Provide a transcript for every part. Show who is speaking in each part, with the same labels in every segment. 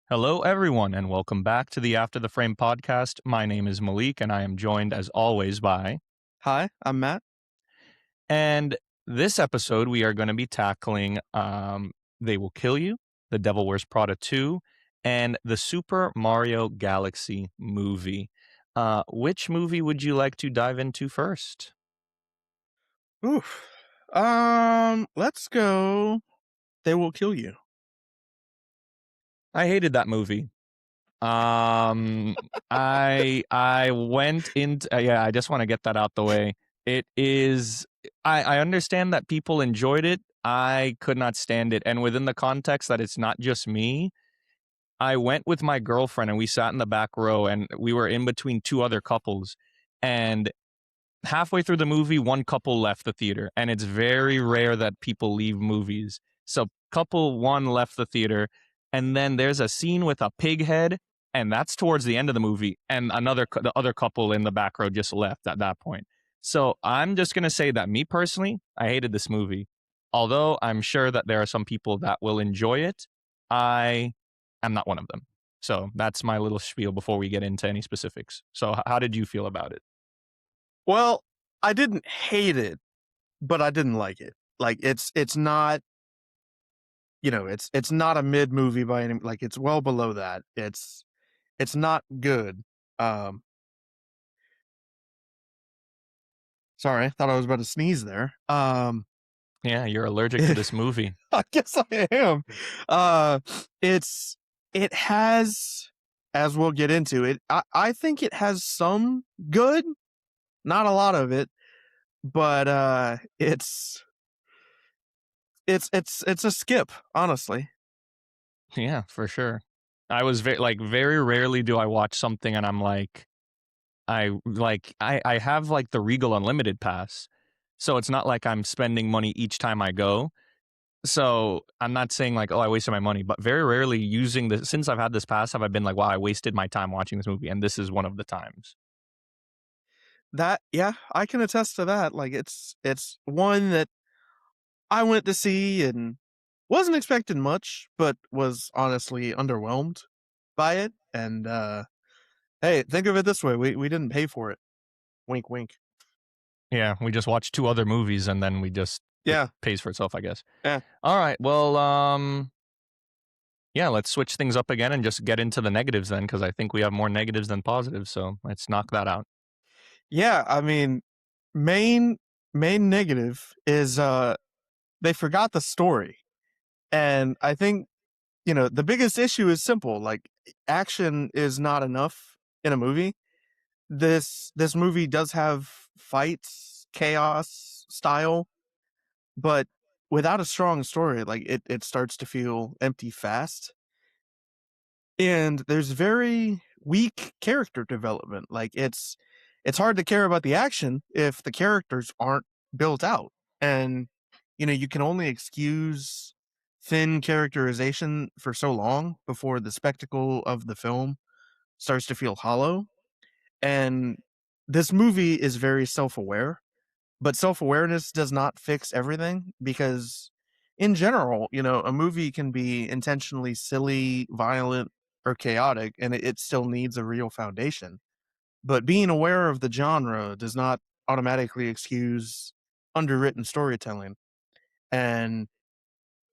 Speaker 1: Hello, everyone, and welcome back to the After the Frame podcast. My name is Malik, and I am joined, as always, by.
Speaker 2: Hi, I'm Matt.
Speaker 1: And this episode, we are going to be tackling They Will Kill You, The Devil Wears Prada 2, and the Super Mario Galaxy movie. Which movie would you like to dive into first?
Speaker 2: Oof. Let's go. They will kill you.
Speaker 1: I hated that movie. Um, I went into yeah. I just want to get that out the way. It is. I understand that people enjoyed it. I could not stand it, and within the context that it's not just me. I went with my girlfriend, and we sat in the back row, and we were in between two other couples, and halfway through the movie, one couple left the theater, and it's very rare that people leave movies. So couple one left the theater, and then there's a scene with a pig head, and that's towards the end of the movie, and the other couple in the back row just left at that point. So I'm just gonna say that me personally, I hated this movie. Although I'm sure that there are some people that will enjoy it, I am not one of them. So that's my little spiel before we get into any specifics. So how did you feel about it?
Speaker 2: Well, I didn't hate it, but I didn't like it. Like it's not, it's not a mid movie by any like it's well below that. It's not good. Um Sorry, I thought I was about to sneeze there.
Speaker 1: Yeah, you're allergic to this movie.
Speaker 2: I guess I am. Uh it has, as we'll get into it, I think it has some good, not a lot of it, but it's a skip, honestly.
Speaker 1: Yeah, for sure. I was very rarely do I watch something and I'm like, I have like the Regal Unlimited pass. So it's not like I'm spending money each time I go. So I'm not saying like, oh, I wasted my money, but very rarely using this since I've had this pass have I been like, wow, I wasted my time watching this movie, and this is one of the times.
Speaker 2: That yeah, I can attest to that. Like it's one that I went to see and wasn't expecting much, but was honestly underwhelmed by it. And hey, think of it this way: we didn't pay for it. Wink, wink.
Speaker 1: Yeah, we just watched two other movies and then it
Speaker 2: Yeah,
Speaker 1: pays for itself, I guess.
Speaker 2: yeah,
Speaker 1: All right. Well, yeah, let's switch things up again and just get into the negatives then, because I think we have more negatives than positives. So let's knock that out.
Speaker 2: yeah. I mean, main main negative is they forgot the story, and I think the biggest issue is simple. Like action is not enough in a movie. This movie does have fights, chaos, style, but without a strong story, like it starts to feel empty fast. And there's very weak character development. Like it's hard to care about the action if the characters aren't built out. And you can only excuse thin characterization for so long before the spectacle of the film starts to feel hollow. And this movie is very self-aware, but self-awareness does not fix everything because in general, a movie can be intentionally silly, violent, or chaotic and it still needs a real foundation. But being aware of the genre does not automatically excuse underwritten storytelling. And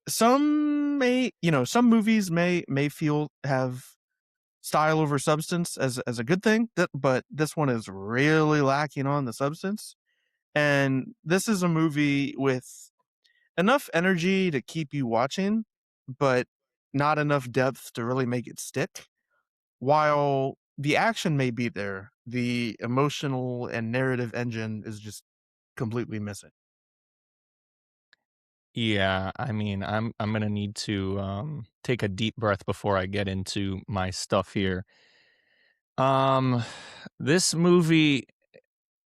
Speaker 2: some movies may feel have style over substance as a good thing, but this one is really lacking on the substance. And this is a movie with enough energy to keep you watching, but not enough depth to really make it stick. While the action may be there, the emotional and narrative engine is just completely missing.
Speaker 1: Yeah, I mean, I'm gonna need to take a deep breath before I get into my stuff here. Um, this movie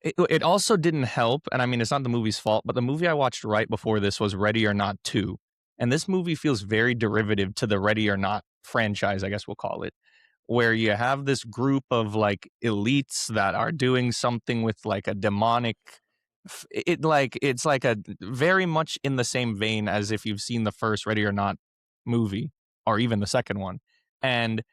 Speaker 1: it also didn't help, and I mean, it's not the movie's fault, but the movie I watched right before this was Ready or Not 2, and this movie feels very derivative to the Ready or Not franchise, I guess we'll call it, where you have this group of, like, elites that are doing something with, like, a demonic it's like a very much in the same vein as if you've seen the first Ready or Not movie, or even the second one, And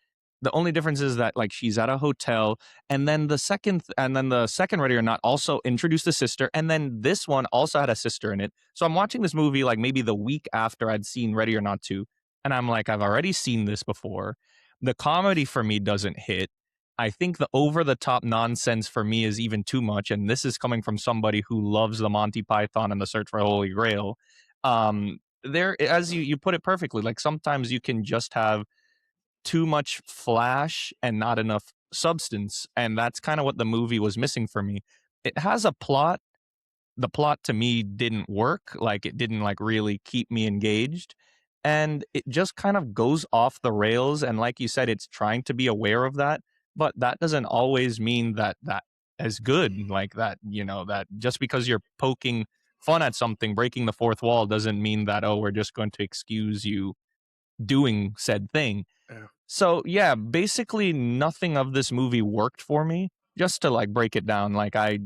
Speaker 1: the only difference is that like she's at a hotel, and then the second Ready or Not also introduced a sister, and then this one also had a sister in it. So I'm watching this movie like maybe the week after I'd seen Ready or Not 2, and I'm like, I've already seen this before. The comedy for me doesn't hit. I think the over the top nonsense for me is even too much, and this is coming from somebody who loves the Monty Python and the Search for Holy Grail. There, as you put it perfectly, like sometimes you can just have too much flash and not enough substance, and that's kind of what the movie was missing for me. It has a plot. The plot to me didn't work, like it didn't like really keep me engaged, and it just kind of goes off the rails, and like you said, it's trying to be aware of that, but that doesn't always mean that that is good. Like that, that just because you're poking fun at something, breaking the fourth wall doesn't mean that, oh, we're just going to excuse you doing said thing.
Speaker 2: Yeah.
Speaker 1: So yeah, basically nothing of this movie worked for me. Just to like break it down, like I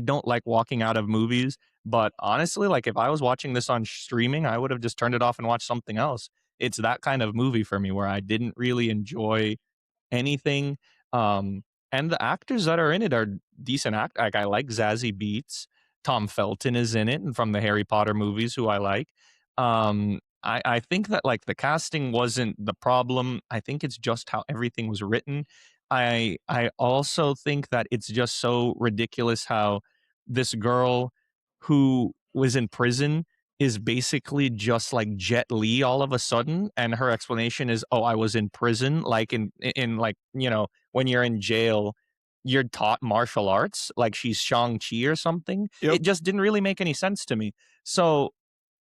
Speaker 1: don't like walking out of movies, but honestly, like if I was watching this on streaming, I would have just turned it off and watched something else. It's that kind of movie for me where I didn't really enjoy anything. Um, and the actors that are in it are decent Like I like Zazie Beetz. Tom Felton is in it, and from the Harry Potter movies, who I like. I think that like the casting wasn't the problem. I think it's just how everything was written. I also think that it's just so ridiculous how this girl who was in prison is basically just like Jet Li all of a sudden, and her explanation is, "Oh, I was in prison." Like in like when you're in jail, you're taught martial arts, like she's Shang Chi or something.
Speaker 2: Yep.
Speaker 1: It just didn't really make any sense to me. So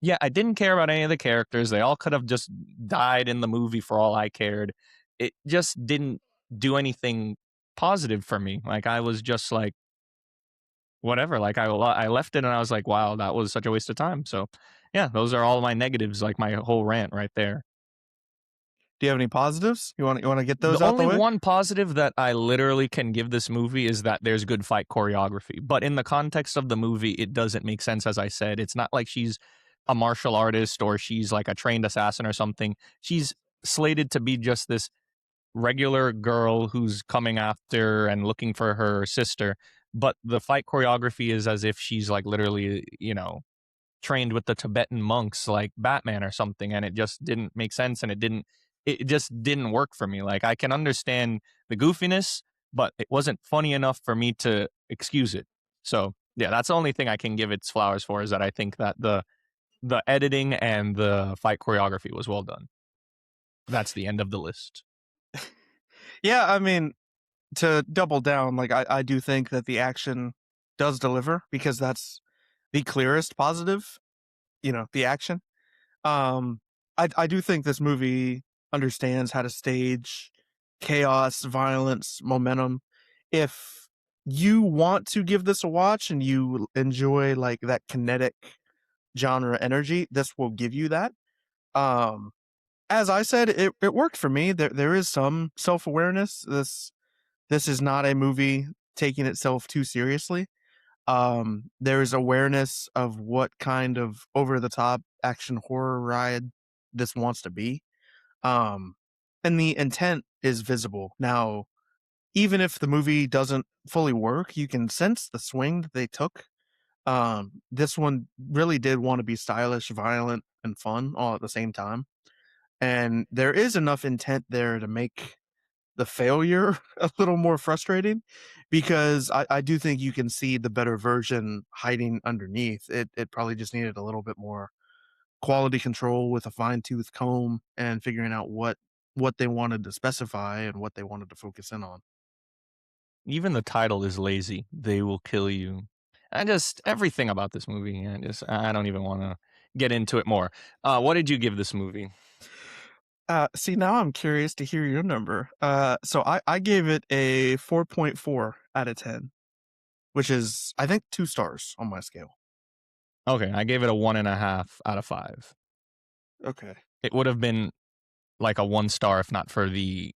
Speaker 1: yeah, I didn't care about any of the characters. They all could have just died in the movie for all I cared. It just didn't do anything positive for me. Like I was just like whatever. Like I left it and I was like, wow, that was such a waste of time. So yeah, those are all my negatives, like my whole rant right there.
Speaker 2: Do you have any positives? You want to get
Speaker 1: The
Speaker 2: those out the
Speaker 1: only
Speaker 2: way?
Speaker 1: one positive that I literally can give this movie is that there's good fight choreography. But in the context of the movie, it doesn't make sense, as I said. It's not like she's a martial artist or she's like a trained assassin or something. She's slated to be just this regular girl who's coming after and looking for her sister. But the fight choreography is as if she's like literally, trained with the Tibetan monks like Batman or something, and it just didn't make sense, and it just didn't work for me. Like I can understand the goofiness, but it wasn't funny enough for me to excuse it. So yeah, that's the only thing I can give its flowers for, is that I think that the editing and the fight choreography was well done. That's the end of the list.
Speaker 2: Yeah, I mean, to double down, like I do think that the action does deliver because that's the clearest positive, the action. Um, I do think this movie understands how to stage chaos, violence, momentum. If you want to give this a watch and you enjoy like that kinetic genre energy, this will give you that. Um, as I said, it worked for me. There is some self awareness. This is not a movie taking itself too seriously. There's awareness of what kind of over the top action horror ride this wants to be. Um, and the intent is visible. Now, even if the movie doesn't fully work, you can sense the swing that they took. This one really did want to be stylish, violent, and fun all at the same time. And there is enough intent there to make the failure a little more frustrating because I do think you can see the better version hiding underneath. It probably just needed a little bit more quality control with a fine tooth comb and figuring out what they wanted to specify and what they wanted to focus in on.
Speaker 1: Even the title is lazy. They will kill you. I just everything about this movie. I don't even want to get into it more. What did you give this movie?
Speaker 2: See, now I'm curious to hear your number. So I gave it a 4.4 out of 10, which is I think 2 stars on my scale.
Speaker 1: Okay, I gave it a 1.5 out of 5.
Speaker 2: Okay.
Speaker 1: It would have been like a 1 star if not for the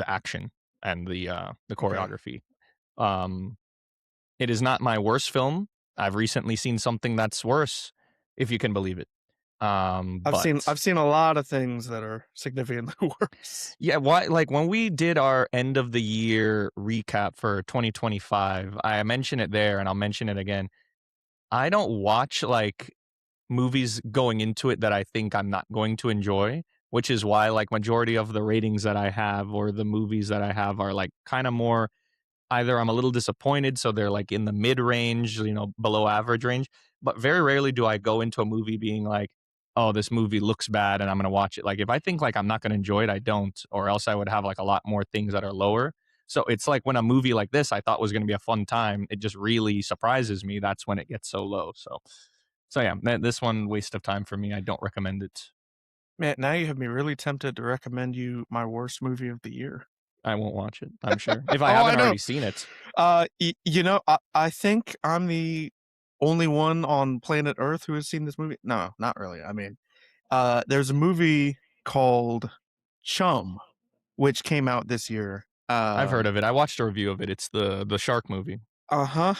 Speaker 1: action and the
Speaker 2: Okay.
Speaker 1: choreography. Um, it is not my worst film. I've recently seen something that's worse, if you can believe it. But
Speaker 2: I've seen a lot of things that are significantly worse.
Speaker 1: yeah, why like when we did our end of the year recap for 2025, I mentioned it there and I'll mention it again. I don't watch like movies going into it that I think I'm not going to enjoy, which is why like majority of the ratings that I have or the movies that I have are like kind of more either I'm a little disappointed, so they're like in the mid range, below average range. But very rarely do I go into a movie being like, oh, this movie looks bad and I'm going to watch it. Like if I think like I'm not going to enjoy it, I don't, or else I would have like a lot more things that are lower. So it's like when a movie like this I thought was going to be a fun time, it just really surprises me. That's when it gets so low. So yeah, this one waste of time for me. I don't recommend it.
Speaker 2: Man, now you have me really tempted to recommend you my worst movie of the year.
Speaker 1: I won't watch it. I'm sure if I
Speaker 2: Oh, I
Speaker 1: haven't
Speaker 2: know.
Speaker 1: already seen it.
Speaker 2: I think I'm the only one on planet Earth who has seen this movie. No, not really. I mean, there's a movie called Chum, which came out this year.
Speaker 1: I've heard of it. I watched a review of it. It's the shark movie.
Speaker 2: Uh-huh.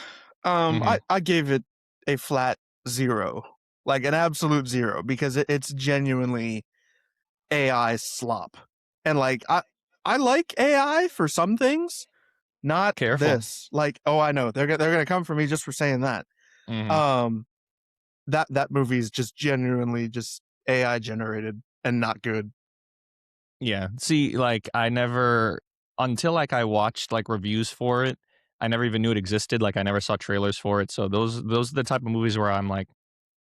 Speaker 1: Hmm.
Speaker 2: I gave it a flat 0, like an absolute 0, because it's genuinely AI slop. And like I like AI for some things, not
Speaker 1: Careful.
Speaker 2: this. Like, oh, I know they're gonna come for me just for saying that.
Speaker 1: Hmm.
Speaker 2: Um, that movie is just genuinely just AI generated and not good.
Speaker 1: Yeah. See, like I never until like I watched like reviews for it, I never even knew it existed. Like I never saw trailers for it. So those are the type of movies where I'm like,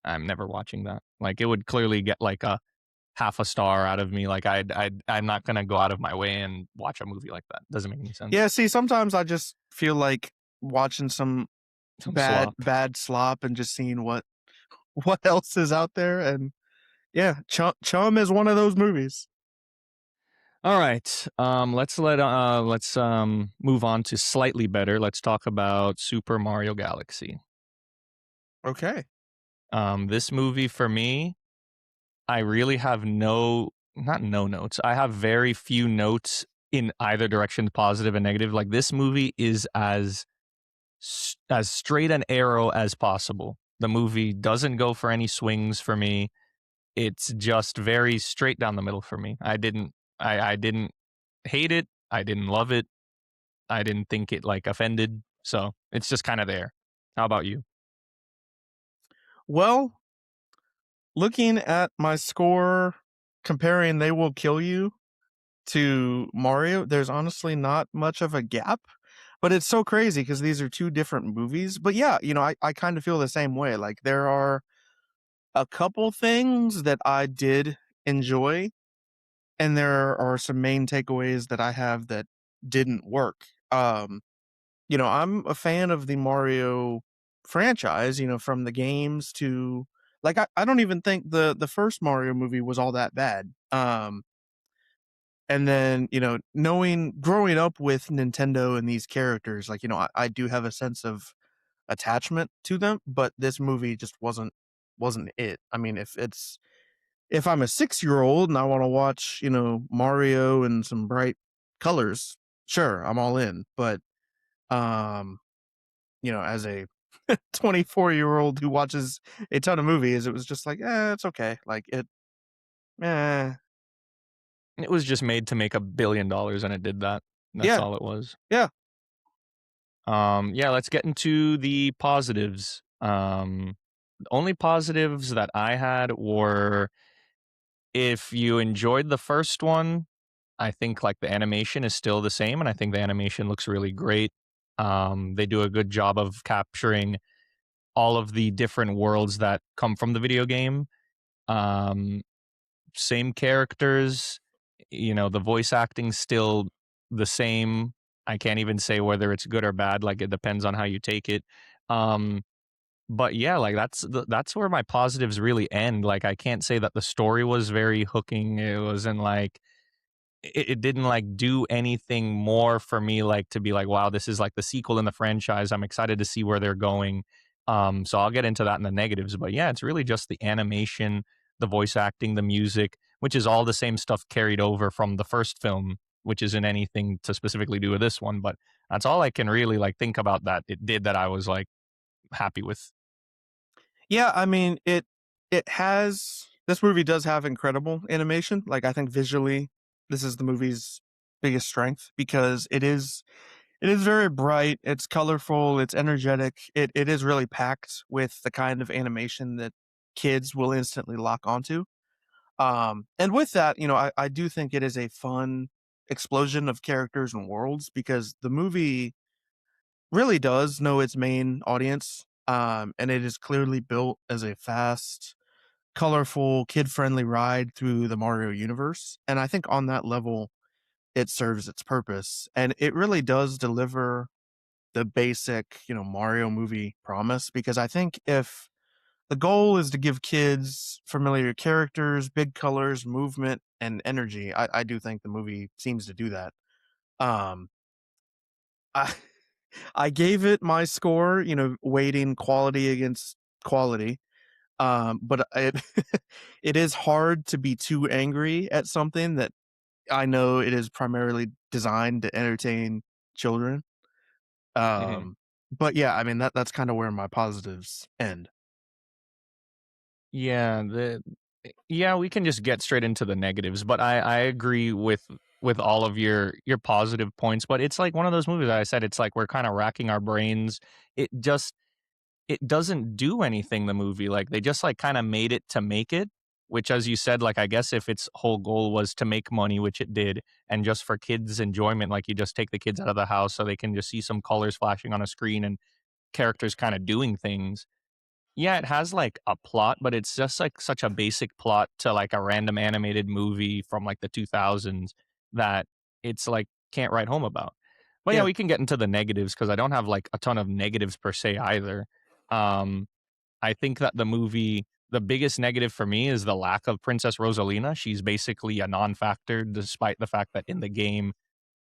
Speaker 1: I'm never watching that. Like it would clearly get like a half a star out of me. Like I'm not gonna go out of my way and watch a movie like that. Doesn't make any sense.
Speaker 2: Yeah, see, sometimes I just feel like watching some
Speaker 1: Some slop.
Speaker 2: bad slop and just seeing what else is out there. And yeah, Chum is one of those movies.
Speaker 1: All right. Let's move on to slightly better. Let's talk about Super Mario Galaxy.
Speaker 2: Okay.
Speaker 1: This movie for me, I really have not no notes. I have very few notes in either direction, positive and negative. Like this movie is as straight an arrow as possible. The movie doesn't go for any swings for me. It's just very straight down the middle for me. I didn't hate it. I didn't love it. I didn't think it like offended. So it's just kind of there. How about you?
Speaker 2: Well, looking at my score, comparing They Will Kill You to Mario, there's honestly not much of a gap. But it's so crazy because these are two different movies. But yeah, I kind of feel the same way. Like there are a couple things that I did enjoy, and there are some main takeaways that I have that didn't work. I'm a fan of the Mario franchise, from the games to like I don't even think the first Mario movie was all that bad. And then, knowing growing up with Nintendo and these characters, like, I do have a sense of attachment to them, but this movie just wasn't it. I mean, if I'm a 6-year-old and I want to watch, Mario and some bright colors, sure, I'm all in. But um, as a 24-year-old who watches a ton of movies, it was just like, it's okay. Like eh,
Speaker 1: It was just made to make $1 billion and it did that. That's
Speaker 2: yeah,
Speaker 1: all it was.
Speaker 2: yeah.
Speaker 1: Yeah, let's get into the positives. The only positives that I had were if you enjoyed the first one, I think like the animation is still the same, and I think the animation looks really great. They do a good job of capturing all of the different worlds that come from the video game. Um, Same characters, the voice acting's still the same. I can't even say whether it's good or bad. Like it depends on how you take it. Um, but yeah, like that's where my positives really end. Like I can't say that the story was very hooking. It wasn't like it didn't like do anything more for me like to be like wow, this is like the sequel in the franchise. I'm excited to see where they're going. So I'll get into that in the negatives, but yeah, it's really just the animation, the voice acting, the music, which is all the same stuff carried over from the first film, which isn't anything to specifically do with this one, but that's all I can really like think about that it did that I was like happy with.
Speaker 2: Yeah, I mean, it has this movie does have incredible animation. Like, I think visually, this is the movie's biggest strength because it is very bright, it's colorful, it's energetic. It is really packed with the kind of animation that kids will instantly lock onto. And with that, I do think it is a fun explosion of characters and worlds because the movie really does know its main audience. And it is clearly built as a fast, colorful, kid-friendly ride through the Mario universe. And I think on that level, it serves its purpose. And it really does deliver the basic, Mario movie promise because I think if the goal is to give kids familiar characters, big colors, movement, and energy, I do think the movie seems to do that. Um, I I gave it my score, weighting quality against quality. But it it is hard to be too angry at something that I know it is primarily designed to entertain children.
Speaker 1: Mhm.
Speaker 2: Um, but yeah, I mean that's kind of where my positives end.
Speaker 1: Yeah, yeah, we can just get straight into the negatives, but I agree with all of your positive points, but it's like one of those movies that I said it's like we're kind of racking our brains. It just it doesn't do anything, the movie. Like they just like kind of made it to make it, which as you said, like I guess if its whole goal was to make money, which it did, and just for kids enjoyment, like you just take the kids out of the house so they can just see some colors flashing on a screen and characters kind of doing things. Yeah, it has, like, a plot, but it's just, like, such a basic plot to, like, a random animated movie from, like, the 2000s that it's, like, can't write home about. But, yeah,
Speaker 2: Yeah.
Speaker 1: we can get into the negatives because I don't have, like, a ton of negatives per se either. Um, I think that the biggest negative for me is the lack of Princess Rosalina. She's basically a non-factor despite the fact that in the game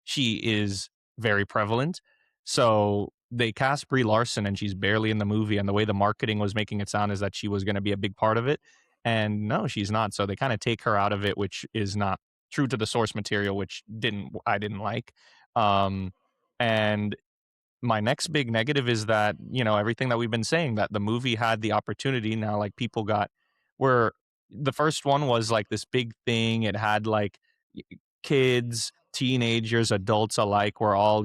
Speaker 1: she is very prevalent. So they cast Brie Larson and she's barely in the movie. And the way the marketing was making it sound is that she was going to be a big part of it. And no, she's not. So they kind of take her out of it, which is not true to the source material, which I didn't like. Um, and my next big negative is that, everything that we've been saying, that the movie had the opportunity. Now, like people got where the first one was like this big thing. It had like kids, teenagers, adults alike were all,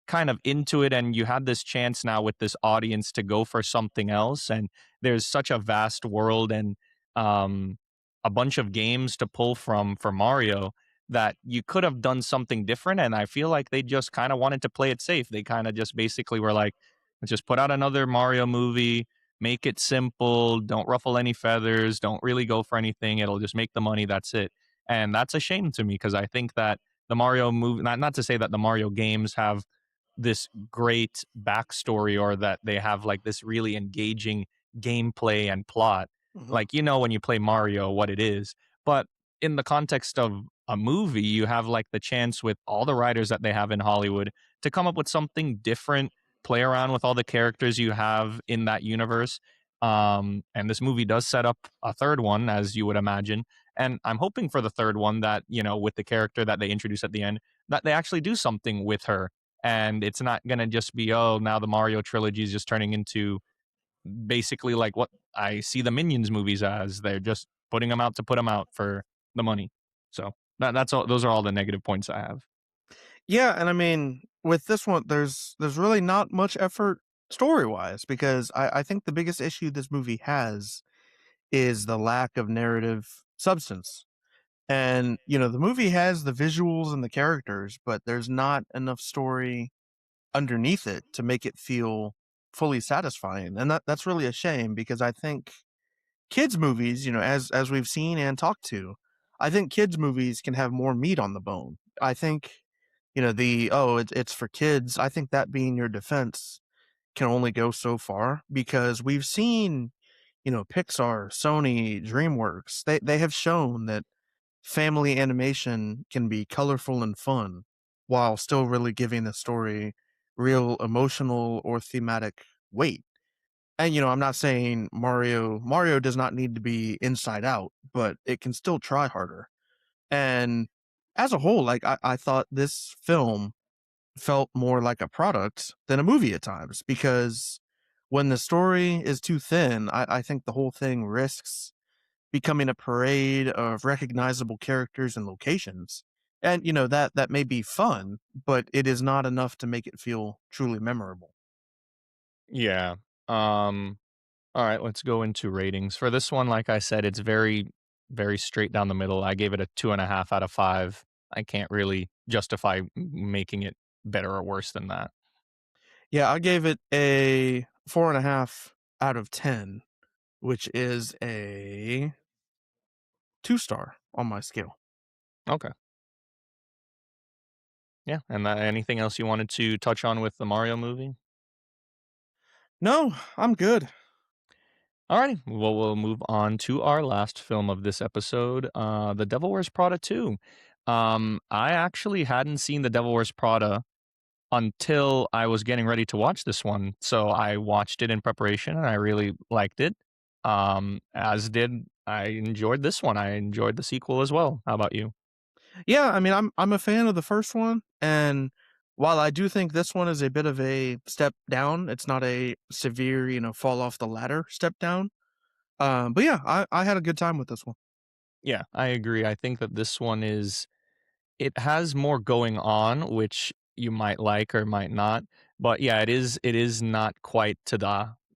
Speaker 1: kind of into it. And you had this chance now with this audience to go for something else. And there's such a vast world and um, a bunch of games to pull from for Mario that you could have done something different. And I feel like they just kind of wanted to play it safe. They kind of just basically were like, let's just put out another Mario movie, make it simple, don't ruffle any feathers, don't really go for anything. It'll just make the money. That's it. And that's a shame to me because I think that the Mario movie, not to say that the Mario games have this great backstory or that they have like this really engaging gameplay and plot.
Speaker 2: Mhm.
Speaker 1: Like, when you play Mario, what it is. But in the context of a movie, you have like the chance with all the writers that they have in Hollywood to come up with something different, play around with all the characters you have in that universe. And this movie does set up a third one, as you would imagine. And I'm hoping for the third one that, with the character that they introduce at the end, that they actually do something with her. And it's not going to just be, oh, now the Mario trilogy is just turning into basically like what I see the Minions movies as. They're just putting them out to put them out for the money. So that's all. Those are all the negative points I have.
Speaker 2: Yeah, and I mean, with this one, there's really not much effort story wise because I think the biggest issue this movie has is the lack of narrative substance. And the movie has the visuals and the characters, but there's not enough story underneath it to make it feel fully satisfying. And that's really a shame because I think kids movies, as we've seen and talked to, I think kids movies can have more meat on the bone. I think, the oh, it's for kids. I think that being your defense can only go so far because we've seen, Pixar, Sony, DreamWorks. They have shown that family animation can be colorful and fun while still really giving the story real emotional or thematic weight. And I'm not saying Mario does not need to be inside out, but it can still try harder. And as a whole, like I thought this film felt more like a product than a movie at times because when the story is too thin, I think the whole thing risks becoming a parade of recognizable characters and locations. And that may be fun, but it is not enough to make it feel truly memorable.
Speaker 1: Yeah. All right, let's go into ratings. For this one, like I said, it's very, very straight down the middle. I gave it a 2.5 out of 5. I can't really justify making it better or worse than that.
Speaker 2: Yeah, I gave it a 4.5 out of 10, which is a 2 star on my scale.
Speaker 1: Okay. Yeah. And anything else you wanted to touch on with the Mario movie?
Speaker 2: No, I'm good.
Speaker 1: Alrighty. Well, we'll move on to our last film of this episode, The Devil Wears Prada 2. I actually hadn't seen The Devil Wears Prada until I was getting ready to watch this one. So I watched it in preparation and I really liked it. As did I enjoyed this one. I enjoyed the sequel as well. How about you?
Speaker 2: Yeah, I mean, I'm a fan of the first one, and while I do think this one is a bit of a step down, it's not a severe, fall off the ladder step down. But yeah, I had a good time with this one.
Speaker 1: Yeah, I agree. I think that this one it has more going on, which you might like or might not. But yeah, it is not quite to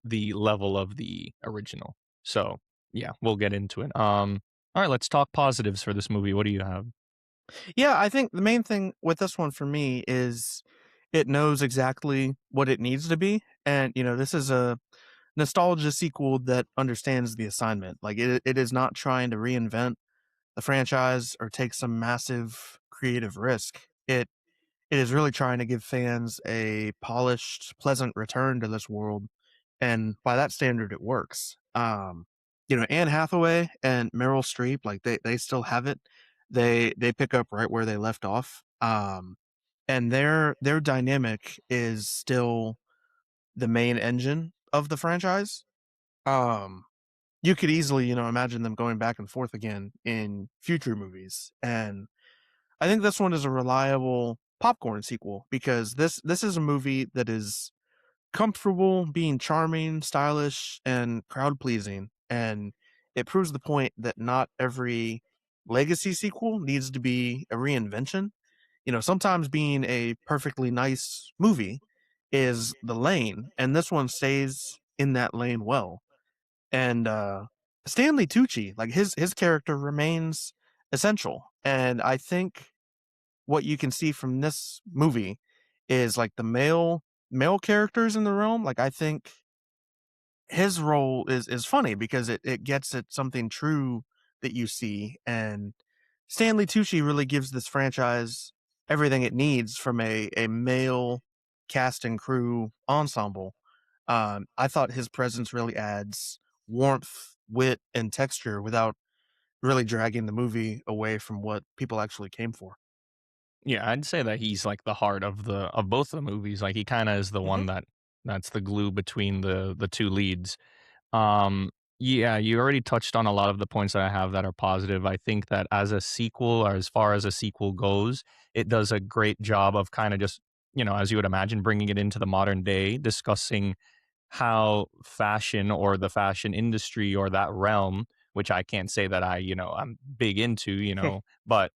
Speaker 1: the level of the original. So yeah, we'll get into it. All right, let's talk positives for this movie. What do you have?
Speaker 2: Yeah, I think the main thing with this one for me is it knows exactly what it needs to be, and this is a nostalgia sequel that understands the assignment. Like it is not trying to reinvent the franchise or take some massive creative risk. It is really trying to give fans a polished, pleasant return to this world, and by that standard, it works. Anne Hathaway and Meryl Streep, like they still have it. They pick up right where they left off, and their dynamic is still the main engine of the franchise. Um, you could easily, imagine them going back and forth again in future movies, and I think this one is a reliable popcorn sequel because this is a movie that is comfortable being charming, stylish, and crowd pleasing, and it proves the point that not every legacy sequel needs to be a reinvention. Sometimes being a perfectly nice movie is the lane, and this one stays in that lane well. And Stanley Tucci, like his character remains essential, and I think what you can see from this movie is like the male characters in the realm. Like I think his role is funny because it gets at something true that you see, and Stanley Tucci really gives this franchise everything it needs from a male cast and crew ensemble. I thought his presence really adds warmth, wit, and texture without really dragging the movie away from what people actually came for.
Speaker 1: Yeah, I'd say that he's like the heart of both the movies. Like he kind of is the
Speaker 2: Mhm.
Speaker 1: one that's the glue between the two leads. Um, yeah, you already touched on a lot of the points that I have that are positive. I think that as a sequel, or as far as a sequel goes, it does a great job of kind of just, as you would imagine, bringing it into the modern day, discussing how fashion or the fashion industry or that realm, which I can't say that I'm big into, but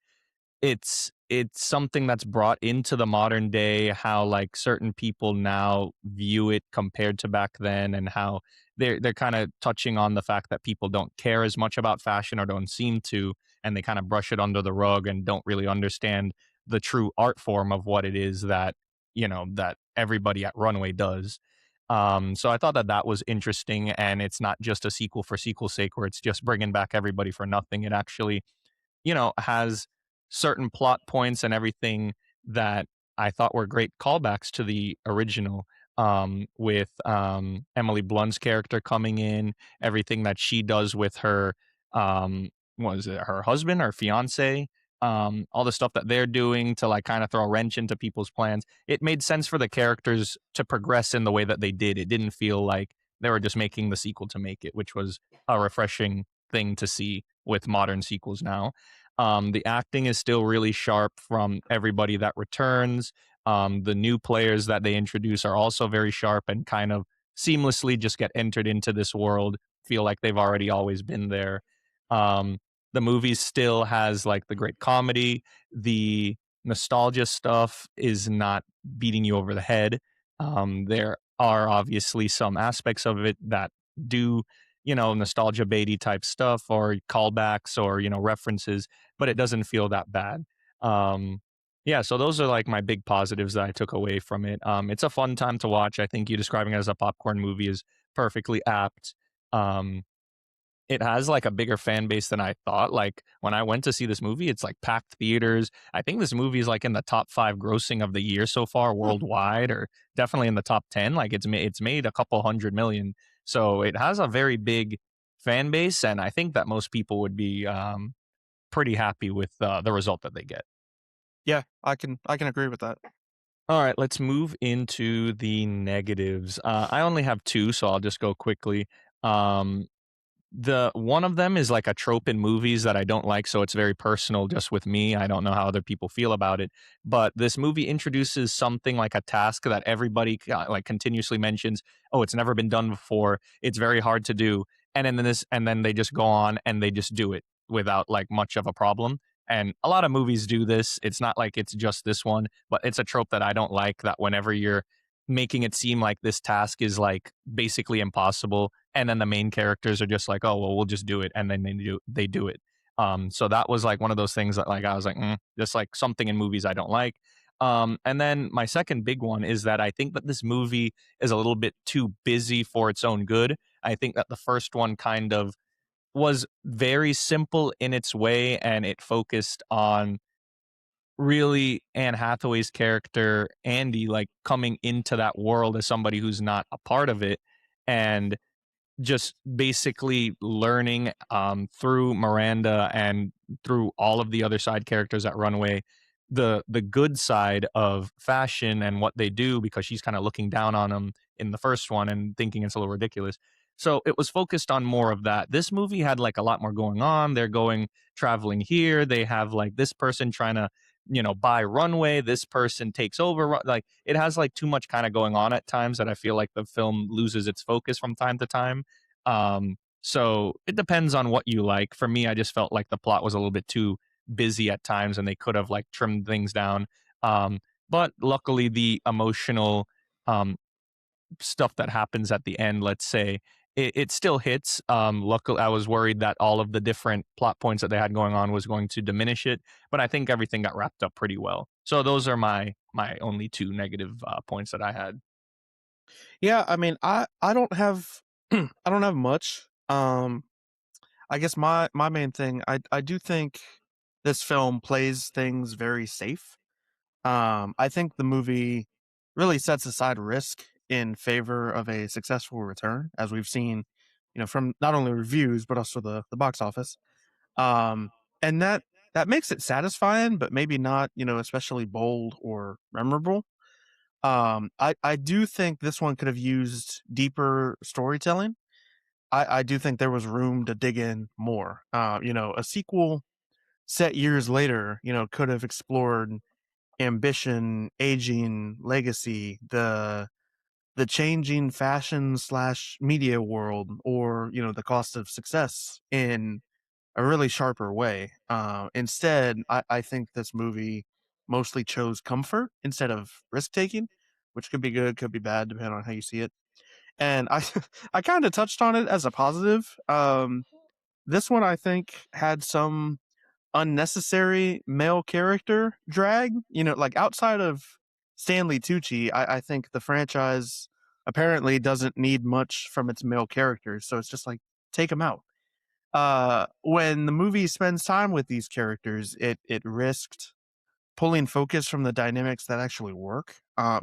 Speaker 1: it's something that's brought into the modern day, how, like, certain people now view it compared to back then, and how they're kinda touching on the fact that people don't care as much about fashion or don't seem to, and they kinda brush it under the rug and don't really understand the true art form of what it is that, that everybody at Runway does. So I thought that that was interesting, and it's not just a sequel for sequel's sake where it's just bringing back everybody for nothing. It actually has certain plot points and everything that I thought were great callbacks to the original. With Emily Blunt's character coming in, everything that she does with her, what is it, her husband or fiance, all the stuff that they're doing to like kind of throw a wrench into people's plans. It made sense for the characters to progress in the way that they did. It didn't feel like they were just making the sequel to make it, which was a refreshing thing to see with modern sequels now. The acting is still really sharp from everybody that returns. The new players that they introduce are also very sharp and kind of seamlessly just get entered into this world, feel like they've already always been there. Um, the movie still has like the great comedy, the nostalgia stuff is not beating you over the head. There are obviously some aspects of it that do, nostalgia baity type stuff or callbacks or, references, but it doesn't feel that bad. Um, yeah, so those are like my big positives that I took away from it. It's a fun time to watch. I think you describing it as a popcorn movie is perfectly apt. Um, it has like a bigger fan base than I thought. Like when I went to see this movie, it's like packed theaters. I think this movie is like in the top 5 grossing of the year so far
Speaker 2: Hmm.
Speaker 1: worldwide, or definitely in the top 10. Like it's made a couple hundred million. So it has a very big fan base, and I think that most people would be pretty happy with the result that they get.
Speaker 2: Yeah, I can agree with that.
Speaker 1: All right, let's move into the negatives. I only have 2, so I'll just go quickly. Um, the one of them is like a trope in movies that I don't like, so it's very personal just with me. I don't know how other people feel about it, but this movie introduces something like a task that everybody like continuously mentions. Oh, it's never been done before. It's very hard to do, and then they just go on and they just do it without like much of a problem. And a lot of movies do this. It's not like it's just this one, but it's a trope that I don't like. That whenever you're making it seem like this task is like basically impossible, and then the main characters are just like, oh well, we'll just do it, and then they do it. So that was like one of those things that like I was like, just like something in movies I don't like. And then my second big one is that I think that this movie is a little bit too busy for its own good. I think that the first one kind of was very simple in its way, and it focused on really Anne Hathaway's character Andy like coming into that world as somebody who's not a part of it, and just basically learning through Miranda and through all of the other side characters at Runway the good side of fashion and what they do, because she's kind of looking down on them in the first one and thinking it's a little ridiculous. So it was focused on more of that. This movie had like a lot more going on. They're going traveling here. They have like this person trying to, buy Runway. This person takes over. Like it has like too much kind of going on at times that I feel like the film loses its focus from time to time. So it depends on what you like. For me, I just felt like the plot was a little bit too busy at times and they could have like trimmed things down. Um, but luckily the emotional um stuff that happens at the end, let's say, it still hits. Luckily, I was worried that all of the different plot points that they had going on was going to diminish it, but I think everything got wrapped up pretty well. So those are my only two negative points that I had.
Speaker 2: Yeah, I mean, I don't have I don't have much. I guess my main thing, I do think this film plays things very safe. I think the movie really sets aside risk in favor of a successful return, as we've seen, from not only reviews but also the box office. Um, and that makes it satisfying, but maybe not, especially bold or memorable. I do think this one could have used deeper storytelling. I do think there was room to dig in more. A sequel set years later, could have explored ambition, aging, legacy, the changing fashion slash media world, or the cost of success in a really sharper way. Instead, I think this movie mostly chose comfort instead of risk taking, which could be good, could be bad, depending on how you see it. And I I kind of touched on it as a positive. This one I think had some unnecessary male character drag. Like outside of Stanley Tucci, I think the franchise apparently doesn't need much from its male characters. So it's just like take them out. When the movie spends time with these characters, it risked pulling focus from the dynamics that actually work.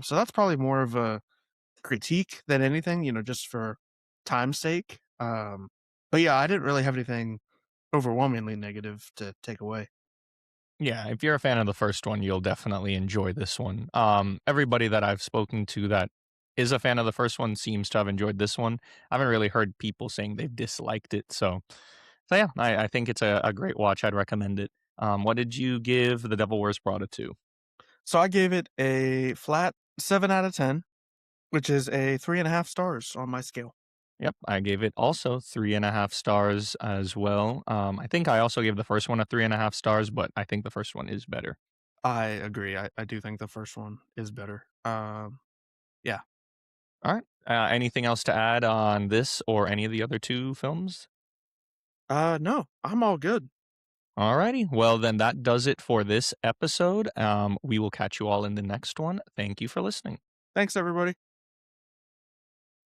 Speaker 2: So that's probably more of a critique than anything, just for time's sake. But yeah, I didn't really have anything overwhelmingly negative to take away.
Speaker 1: Yeah, if you're a fan of the first one, you'll definitely enjoy this one. Everybody that I've spoken to that is a fan of the first one seems to have enjoyed this one. I haven't really heard people saying they've disliked it. So yeah, I think it's a great watch. I'd recommend it. What did you give The Devil Wears Prada to?
Speaker 2: So I gave it a flat 7 out of 10, which is a 3.5 stars on my scale.
Speaker 1: Yep, I gave it also 3.5 stars as well. I think I also gave the first one a 3.5 stars, but I think the first one is better.
Speaker 2: I agree. I do think the first one is better. Yeah.
Speaker 1: All right. Anything else to add on this or any of the other two films?
Speaker 2: No, I'm all good.
Speaker 1: Alrighty. Well, then that does it for this episode. We will catch you all in the next one. Thank you for listening.
Speaker 2: Thanks, everybody.